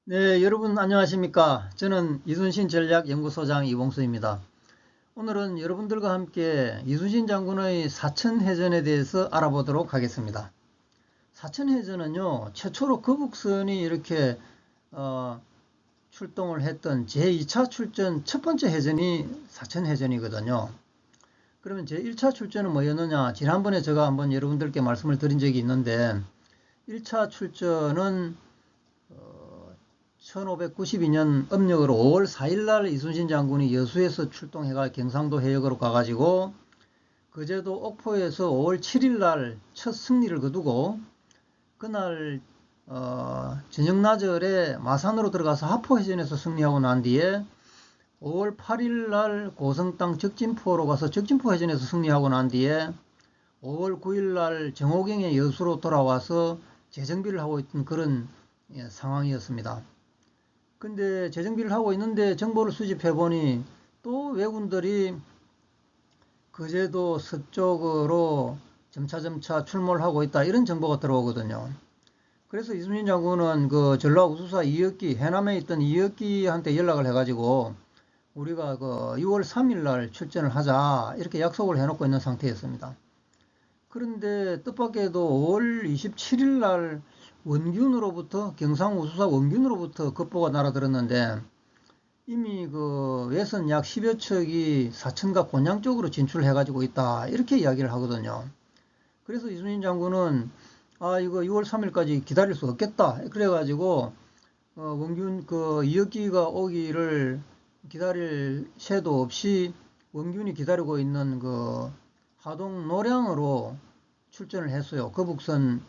네, 여러분 안녕하십니까? 저는 이순신 전략연구소장 이봉수입니다. 오늘은 여러분들과 함께 이순신 장군의 사천해전에 대해서 알아보도록 하겠습니다. 사천해전은요, 최초로 거북선이 이렇게 출동을 했던 제2차 출전 첫 번째 해전이 사천해전이거든요. 그러면 제1차 출전은 뭐였느냐? 지난번에 제가 한번 여러분들께 말씀을 드린 적이 있는데 1차 출전은 1592년 음력으로 5월 4일날 이순신 장군이 여수에서 출동해가 경상도 해역으로 가가지고 거제도 옥포에서 5월 7일날 첫 승리를 거두고 그날 저녁나절에 마산으로 들어가서 하포해전에서 승리하고 난 뒤에 5월 8일날 고성 땅 적진포로 가서 적진포해전에서 승리하고 난 뒤에 5월 9일날 정호경의 여수로 돌아와서 재정비를 하고 있던 그런 상황이었습니다. 근데 재정비를 하고 있는데 정보를 수집해 보니 또 왜군들이 거제도 서쪽으로 점차점차 출몰을 하고 있다 이런 정보가 들어오거든요. 그래서 이순신 장군은 그 전라우수사 이혁기, 해남에 있던 이혁기한테 연락을 해가지고 우리가 그 6월 3일 날 출전을 하자 이렇게 약속을 해놓고 있는 상태였습니다. 그런데 뜻밖에도 5월 27일 날 원균으로부터 경상우수사 원균으로부터 급보가 날아들었는데 이미 그 외선 약 10여 척이 사천과 곤양 쪽으로 진출해 가지고 있다 이렇게 이야기를 하거든요. 그래서 이순신 장군은 이거 6월 3일까지 기다릴 수 없겠다 그래 가지고 원균 그 이혁기가 오기를 기다릴 새도 없이 원균이 기다리고 있는 그 하동 노량으로 출전을 했어요. 거북선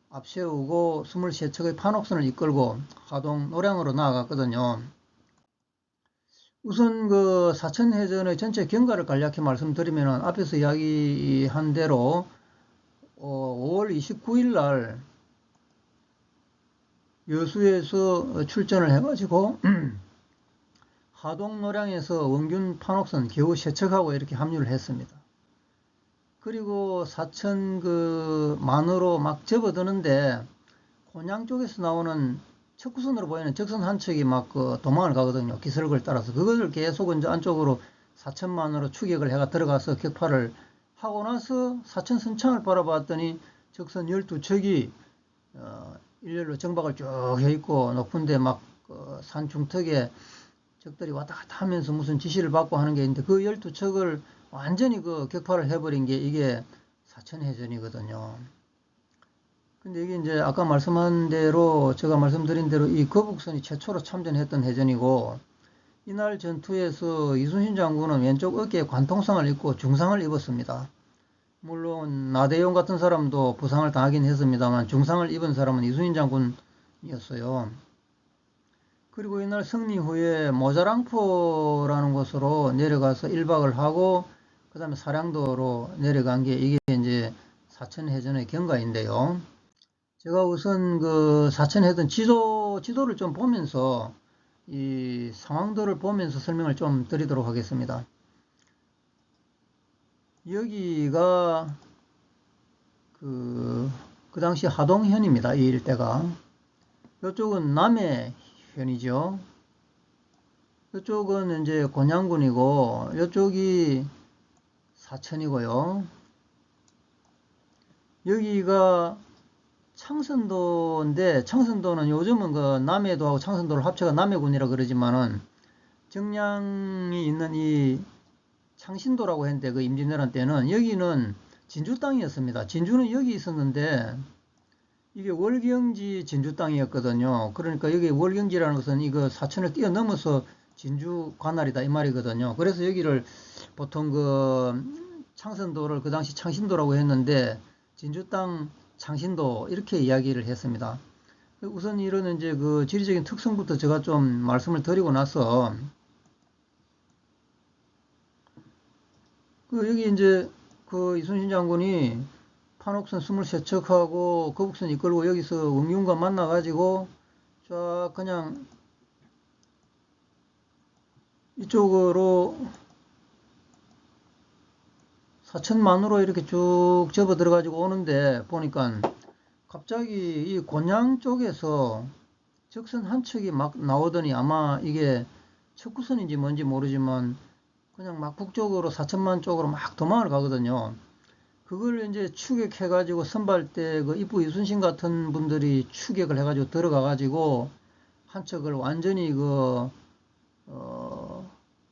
앞세우고 23척의 판옥선을 이끌고 하동 노량으로 나아갔거든요. 우선 그 사천해전의 전체 경과를 간략히 말씀드리면 앞에서 이야기한 대로 5월 29일 날 여수에서 출전을 해가지고 하동 노량에서 원균 판옥선 겨우 세척하고 이렇게 합류를 했습니다. 그리고 사천 그 만으로 막 접어드는데 곤양 쪽에서 나오는 척구선으로 보이는 적선 한 척이 막 그 도망을 가거든요. 기슭을 따라서 그것을 계속 이제 안쪽으로 사천만으로 추격을 해가 들어가서 격파를 하고 나서 사천 선창을 바라봤더니 적선 12척이 일렬로 정박을 쭉 해 있고 높은데 막 산 중턱에 적들이 왔다 갔다 하면서 무슨 지시를 받고 하는 게 있는데 그 12척을 완전히 그 격파를 해버린 게 이게 사천해전이거든요. 근데 이게 이제 아까 말씀한 대로 제가 말씀드린 대로 이 거북선이 최초로 참전했던 해전이고 이날 전투에서 이순신 장군은 왼쪽 어깨에 관통상을 입고 중상을 입었습니다. 물론 나대용 같은 사람도 부상을 당하긴 했습니다만 중상을 입은 사람은 이순신 장군이었어요. 그리고 이날 승리 후에 모자랑포라는 곳으로 내려가서 1박을 하고 그 다음에 사량도로 내려간 게 이게 이제 사천해전의 경과인데요. 제가 우선 그 사천해전 지도를 좀 보면서 이 상황들을 보면서 설명을 좀 드리도록 하겠습니다. 여기가 그 당시 하동현입니다. 이 일대가. 이쪽은 남해현이죠. 이쪽은 이제 곤양군이고 이쪽이 사천이고요. 여기가 창선도인데 창선도는 요즘은 그 남해도하고 창선도를 합쳐가 남해군이라 그러지만은 정량이 있는 이 창신도라고 했는데 그 임진왜란 때는 여기는 진주 땅이었습니다. 진주는 여기 있었는데 이게 월경지 진주 땅이었거든요. 그러니까 여기 월경지라는 것은 이거 사천을 뛰어넘어서 진주 관할이다 이 말이거든요. 그래서 여기를 보통 그 창선도를 그 당시 창신도라고 했는데 진주 땅 창신도 이렇게 이야기를 했습니다. 우선 이런 이제 그 지리적인 특성부터 제가 좀 말씀을 드리고 나서 그 여기 이제 그 이순신 장군이 판옥선 23척하고 거북선 이끌고 여기서 원균과 만나가지고 쫙 그냥 이쪽으로 사천만으로 이렇게 쭉 접어 들어가지고 오는데 보니까 갑자기 이 곤양 쪽에서 적선 한 척이 막 나오더니 아마 이게 척구선인지 뭔지 모르지만 그냥 막 북쪽으로 사천만 쪽으로 막 도망을 가거든요. 그걸 이제 추격해가지고 선발대 그 이부 이순신 같은 분들이 추격을 해가지고 들어가가지고 한 척을 완전히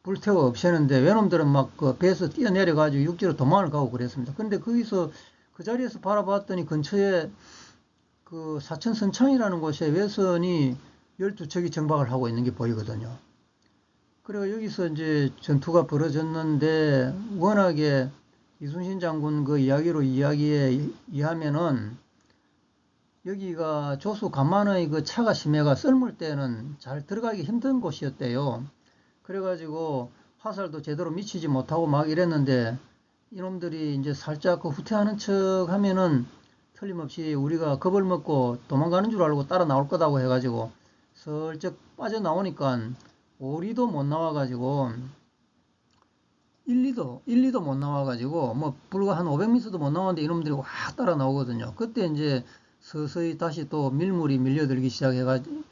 불태워 없애는데 외놈들은 막 그 배에서 뛰어내려가지고 육지로 도망을 가고 그랬습니다. 근데 거기서 그 자리에서 바라봤더니 근처에 그 사천선창이라는 곳에 외선이 12척이 정박을 하고 있는 게 보이거든요. 그리고 여기서 이제 전투가 벌어졌는데 워낙에 이순신 장군 그 이야기로 이야기에 의하면은 여기가 조수 간만의 그 차가 심해가 썰물 때는 잘 들어가기 힘든 곳이었대요. 그래가지고 화살도 제대로 미치지 못하고 막 이랬는데 이놈들이 이제 살짝 그 후퇴하는 척 하면은 틀림없이 우리가 겁을 먹고 도망가는 줄 알고 따라 나올 거다고 해가지고 슬쩍 빠져나오니까 오리도 못 나와가지고 1, 2도 못 나와가지고 뭐 불과 한 500m도 못 나왔는데 이놈들이 확 따라 나오거든요. 그때 이제 서서히 다시 또 밀물이 밀려들기 시작해가지고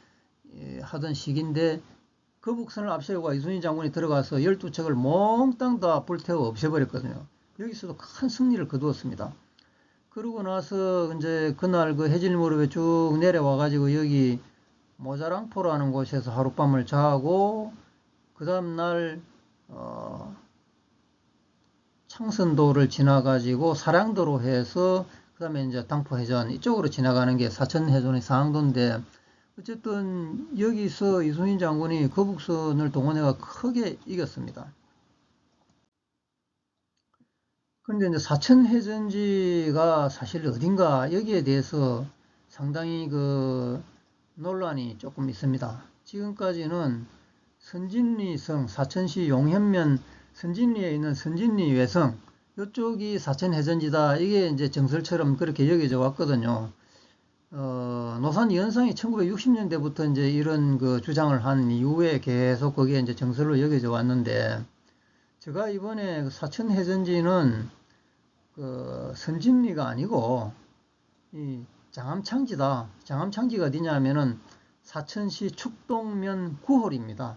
하던 시기인데 거북선을 앞세우고 이순신 장군이 들어가서 12척을 몽땅 다 불태워 없애버렸거든요. 여기서도 큰 승리를 거두었습니다. 그러고 나서 이제 그날 그 해질 무렵에 쭉 내려와가지고 여기 모자랑포라는 곳에서 하룻밤을 자고 그 다음날 창선도를 지나가지고 사량도로 해서 그 다음에 이제 당포해전 이쪽으로 지나가는 게 사천해전의 상항도인데 어쨌든 여기서 이순신 장군이 거북선을 동원해가 크게 이겼습니다. 그런데 이제 사천해전지가 사실 어딘가 여기에 대해서 상당히 그 논란이 조금 있습니다. 지금까지는 선진리성, 사천시 용현면 선진리에 있는 선진리 외성 이쪽이 사천해전지다 이게 이제 정설처럼 그렇게 여겨져 왔거든요. 노산 이현상이 1960년대부터 이제 이런 그 주장을 한 이후에 계속 그게 이제 정설로 여겨져 왔는데 제가 이번에 사천해전지는 그 선진리가 아니고 이 장암창지다. 장암창지가 어디냐면은 사천시 축동면 9홀입니다.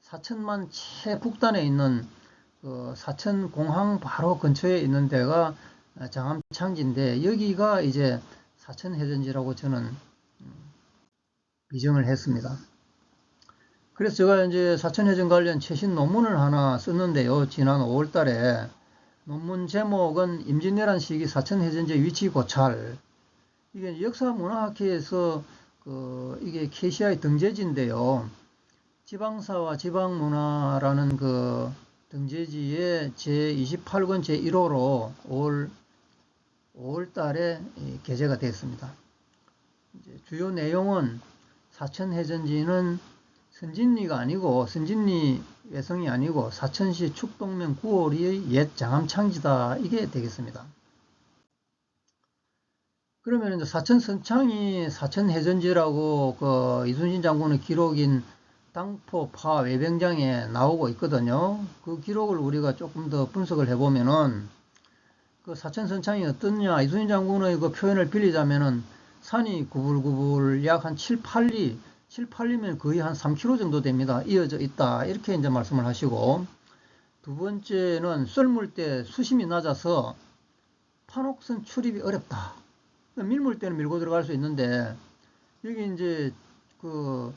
사천만 최북단에 있는 그 사천공항 바로 근처에 있는 데가 장암창지인데 여기가 이제 사천해전지라고 저는 비정을 했습니다. 그래서 제가 이제 사천해전 관련 최신 논문을 하나 썼는데요. 지난 5월 달에 논문 제목은 임진왜란 시기 사천해전지 위치 고찰. 이게 역사문화학회에서 이게 KCI 등재지인데요. 지방사와 지방문화라는 그 등재지의 제28권 제1호로 5월 달에 게재가 됐습니다. 주요 내용은 사천해전지는 선진리가 아니고 선진리 외성이 아니고 사천시 축동면 9호리의 옛 장암창지다 이게 되겠습니다. 그러면 이제 사천선창이 사천해전지라고 그 이순신 장군의 기록인 당포파 외병장에 나오고 있거든요. 그 기록을 우리가 조금 더 분석을 해보면은 그 사천선창이 어떠냐 이순신 장군의 그 표현을 빌리자면은 산이 구불구불 약 한 7, 8리면 거의 한 3km 정도 됩니다. 이어져 있다 이렇게 이제 말씀을 하시고 두 번째는 썰물 때 수심이 낮아서 판옥선 출입이 어렵다. 밀물 때는 밀고 들어갈 수 있는데 여기 이제 그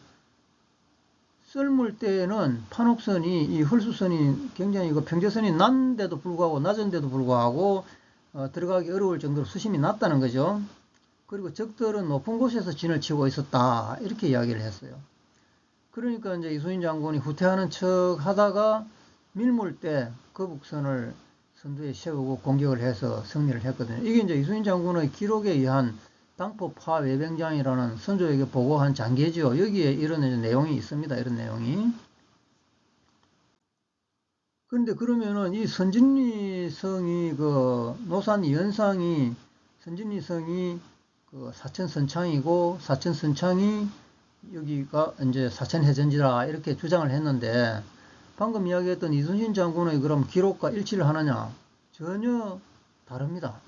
썰물 때는 판옥선이 이 헐수선이 굉장히 그 평제선이 난데도 불구하고 낮은데도 불구하고 들어가기 어려울 정도로 수심이 낮다는 거죠. 그리고 적들은 높은 곳에서 진을 치고 있었다 이렇게 이야기를 했어요. 그러니까 이제 이순신 장군이 후퇴하는 척 하다가 밀물 때 거북선을 선두에 세우고 공격을 해서 승리를 했거든요. 이게 이제 이순신 장군의 기록에 의한 당포파 외병장이라는 선조에게 보고한 장계지요. 여기에 이런 내용이 있습니다. 이런 내용이. 그런데 그러면은 이 선진리성이 그 노산 이현상이 선진리성이 그 사천선창이고 사천선창이 여기가 이제 사천해전지라 이렇게 주장을 했는데 방금 이야기했던 이순신 장군의 그럼 기록과 일치를 하느냐? 전혀 다릅니다.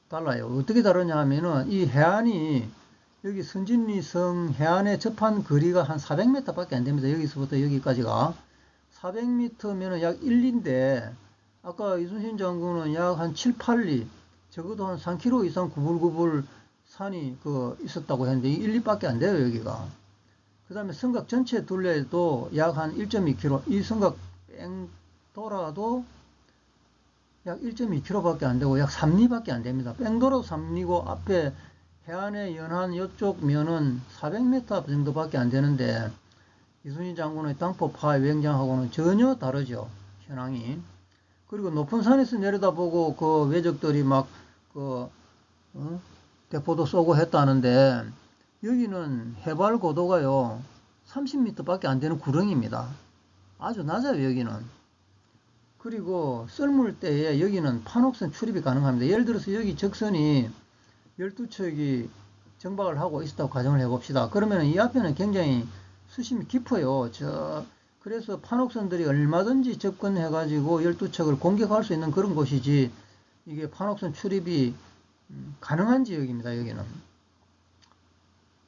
달라요. 어떻게 다르냐 하면은 이 해안이 여기 선진리성 해안에 접한 거리가 한 400m 밖에 안 됩니다. 여기서부터 여기까지가 400m면은 약 1리인데 아까 이순신 장군은 약 한 7, 8리 적어도 한 3km 이상 구불구불 산이 있었다고 했는데 1, 2밖에 안 돼요 여기가. 그 다음에 성곽 전체 둘레도 약 한 1.2km, 이 성곽 뺑 돌아도 약 1.2km 밖에 안 되고 약 3리밖에 안 됩니다. 뺑 돌아도 3리고 앞에 해안의 연안 이쪽 면은 400m 정도밖에 안 되는데 이순신 장군의 당포 파해 외행장하고는 전혀 다르죠. 현황이. 그리고 높은 산에서 내려다보고 그 왜적들이 막 대포도 쏘고 했다는데 여기는 해발 고도가요 30m 밖에 안 되는 구렁입니다. 아주 낮아요 여기는. 그리고 썰물 때에 여기는 판옥선 출입이 가능합니다. 예를 들어서 여기 적선이 12척이 정박을 하고 있었다고 가정을 해봅시다. 그러면 이 앞에는 굉장히 수심이 깊어요. 그래서 판옥선들이 얼마든지 접근해가지고 12척을 공격할 수 있는 그런 곳이지 이게 판옥선 출입이 가능한 지역입니다. 여기는.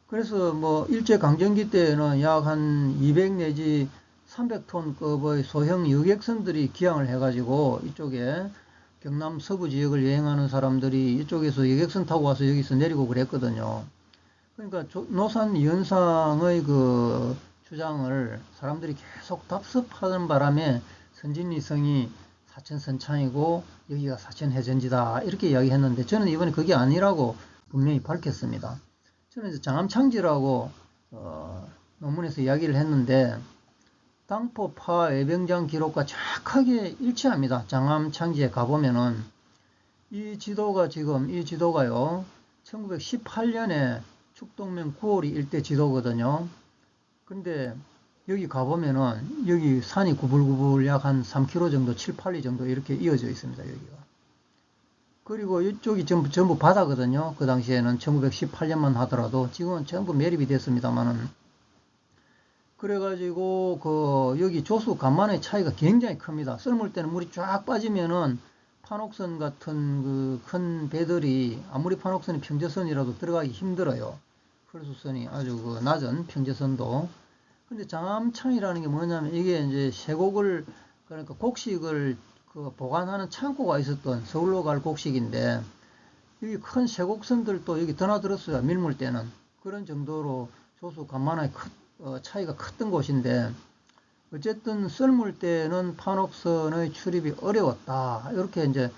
그래서 뭐 일제강점기 때에는 약 한 200 내지 300톤급의 소형 여객선들이 기항을 해가지고 이쪽에 경남 서부 지역을 여행하는 사람들이 이쪽에서 여객선 타고 와서 여기서 내리고 그랬거든요. 그러니까 노산 연상의 그 주장을 사람들이 계속 답습하는 바람에 선진리성이 사천선창이고 여기가 사천해전지다 이렇게 이야기했는데 저는 이번에 그게 아니라고 분명히 밝혔습니다. 저는 이제 장암창지라고 논문에서 이야기를 했는데 당포파 외병장 기록과 정확하게 일치합니다. 장암창지에 가보면은 이 지도가요 1918년에 축동면 9호리 일대 지도거든요. 근데 여기 가보면은 여기 산이 구불구불 약 한 3km 정도 7, 8리 정도 이렇게 이어져 있습니다. 여기가. 그리고 이쪽이 전부 바다거든요. 그 당시에는 1918년만 하더라도 지금은 전부 매립이 됐습니다만은. 그래가지고 여기 조수 간만의 차이가 굉장히 큽니다. 썰물 때는 물이 쫙 빠지면은 판옥선 같은 그 큰 배들이 아무리 판옥선이 평제선이라도 들어가기 힘들어요. 펄수선이 아주 그 낮은 평제선도. 근데 장암창이라는 게 뭐냐면 이게 이제 쇠곡을 그러니까 곡식을 보관하는 창고가 있었던 서울로 갈 곡식인데 여기 큰 쇠곡선들도 여기 드나들었어요. 밀물 때는. 그런 정도로 조수 간만에 차이가 컸던 곳인데 어쨌든 썰물 때는 판옥선의 출입이 어려웠다. 이렇게 이제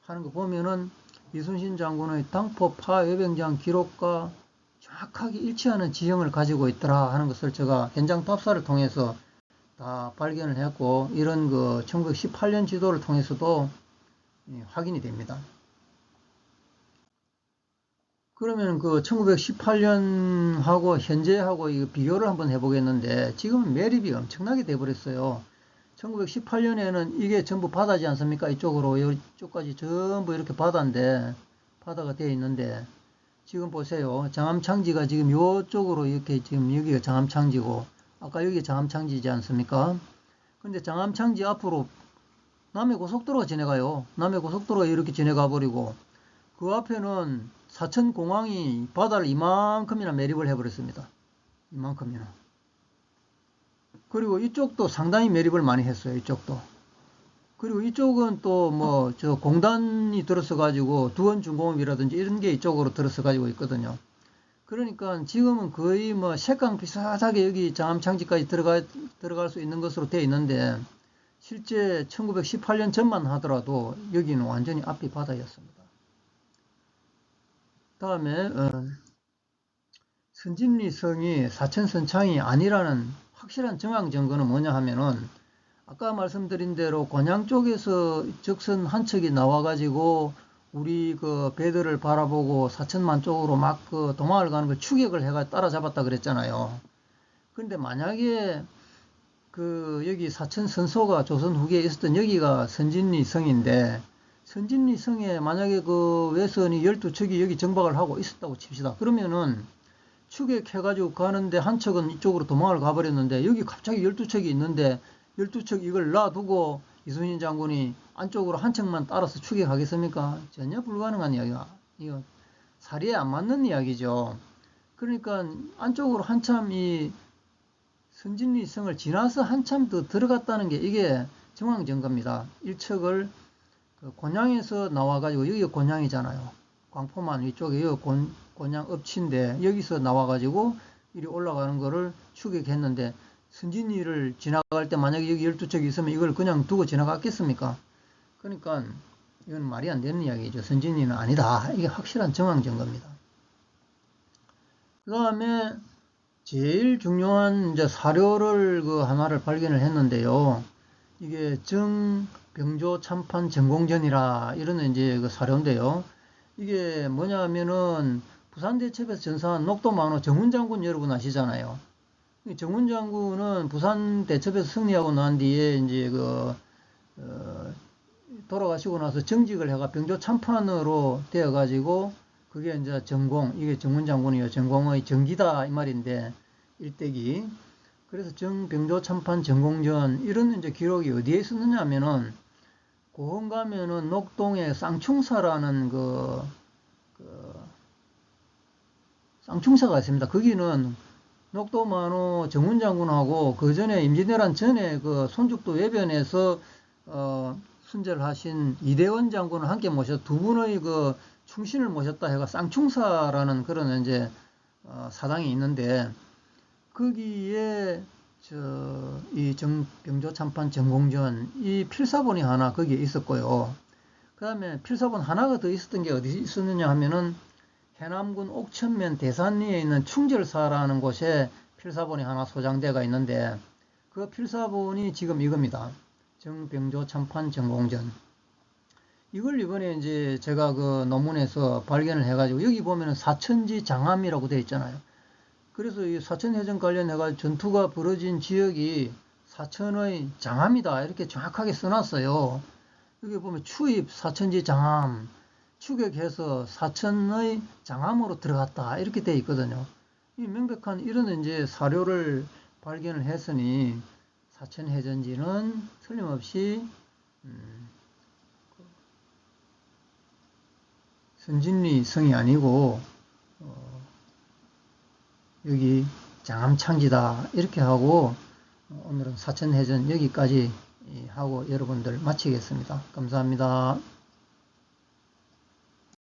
하는 거 보면은 이순신 장군의 당포 파외병장 기록과 정확하게 일치하는 지형을 가지고 있더라 하는 것을 제가 현장 답사를 통해서 다 발견을 했고 이런 1918년 지도를 통해서도 확인이 됩니다. 그러면 1918년하고 현재하고 비교를 한번 해보겠는데 지금은 매립이 엄청나게 돼버렸어요. 1918년에는 이게 전부 바다지 않습니까? 이쪽으로 이쪽까지 전부 이렇게 바다인데 바다가 되어 있는데 지금 보세요. 장암창지가 지금 이쪽으로 이렇게 지금 여기가 장암창지고 아까 여기 장암창지지 않습니까? 근데 장암창지 앞으로 남해고속도로가 지나가요. 남해고속도로가 이렇게 지나가 버리고 그 앞에는 사천공항이 바다를 이만큼이나 매립을 해버렸습니다. 이만큼이나. 그리고 이쪽도 상당히 매립을 많이 했어요. 이쪽도. 그리고 이쪽은 또 공단이 들어서 가지고 두원중공업이라든지 이런 게 이쪽으로 들어서 가지고 있거든요. 그러니까 지금은 거의 색강 비슷하게 여기 장암창지까지 들어갈 수 있는 것으로 되어 있는데 실제 1918년 전만 하더라도 여기는 완전히 앞이 바다였습니다. 다음에 선진리성이 사천선창이 아니라는 확실한 정황 증거는 뭐냐 하면은 아까 말씀드린 대로 곤양 쪽에서 적선 한 척이 나와가지고 우리 배들을 바라보고 사천만 쪽으로 막 도망을 가는 걸 추격을 해가 따라잡았다 그랬잖아요. 근데 만약에 여기 사천 선소가 조선 후기에 있었던 여기가 선진리성인데 선진리성에 만약에 외선이 12척이 여기 정박을 하고 있었다고 칩시다. 그러면은 추격해가지고 가는데 한 척은 이쪽으로 도망을 가버렸는데 여기 갑자기 12척이 있는데 12척 이걸 놔두고 이순신 장군이 안쪽으로 한 척만 따라서 추격하겠습니까? 전혀 불가능한 이야기가. 이거 사리에 안 맞는 이야기죠. 그러니까 안쪽으로 한참 이 선진리 성을 지나서 한참 더 들어갔다는 게 이게 정황 증거입니다. 일척을 그 곤양에서 나와가지고 여기가 곤양이잖아요. 광포만 위쪽에 여기 곤양 읍치인데 여기서 나와가지고 이리 올라가는 거를 추격했는데 선진리를 지나갈 때 만약에 여기 12척이 있으면 이걸 그냥 두고 지나갔겠습니까? 그러니까 이건 말이 안 되는 이야기죠. 선진리는 아니다. 이게 확실한 정황 증거입니다. 그 다음에 제일 중요한 이제 사료를 그 하나를 발견을 했는데요. 이게 정병조 참판 전공전이라 이런 이제 그 사료인데요. 이게 뭐냐 하면은 부산대첩에서 전사한 녹도만호 정훈 장군 여러분 아시잖아요. 정훈 장군은 부산대첩에서 승리하고 난 뒤에 이제 돌아가시고 나서 정직을 해가 병조 참판으로 되어가지고 그게 이제 전공, 이게 정훈 장군이요. 전공의 정기다 이 말인데 일대기. 그래서 정병조 참판 전공전 이런 이제 기록이 어디에 있었느냐 하면은 고흥 가면은 녹동에 쌍충사라는 쌍충사가 있습니다. 거기는 녹도만호 정훈 장군하고 그 전에 임진왜란 전에 그 손죽도 외변에서 순절을 하신 이대원 장군을 함께 모셔 두 분의 그 충신을 모셨다 해가 쌍충사라는 그런 이제 사당이 있는데 거기에 이 정병조 참판 전공전 이 필사본이 하나 거기에 있었고요. 그 다음에 필사본 하나가 더 있었던 게 어디 있었느냐 하면은 해남군 옥천면 대산리에 있는 충절사라는 곳에 필사본이 하나 소장대가 있는데 그 필사본이 지금 이겁니다. 정병조 참판 전공전. 이걸 이번에 이제 제가 그 논문에서 발견을 해가지고 여기 보면은 사천지 장암이라고 되어 있잖아요. 그래서 이 사천해전 관련해가지고 전투가 벌어진 지역이 사천의 장암이다 이렇게 정확하게 써놨어요. 여기 보면 추입 사천지 장암, 추격해서 사천의 장암으로 들어갔다 이렇게 되어 있거든요. 이 명백한 이런 이제 사료를 발견을 했으니 사천해전지는 틀림없이 선진리 성이 아니고 여기 장암창지다 이렇게 하고 오늘은 사천해전 여기까지 하고 여러분들 마치겠습니다. 감사합니다.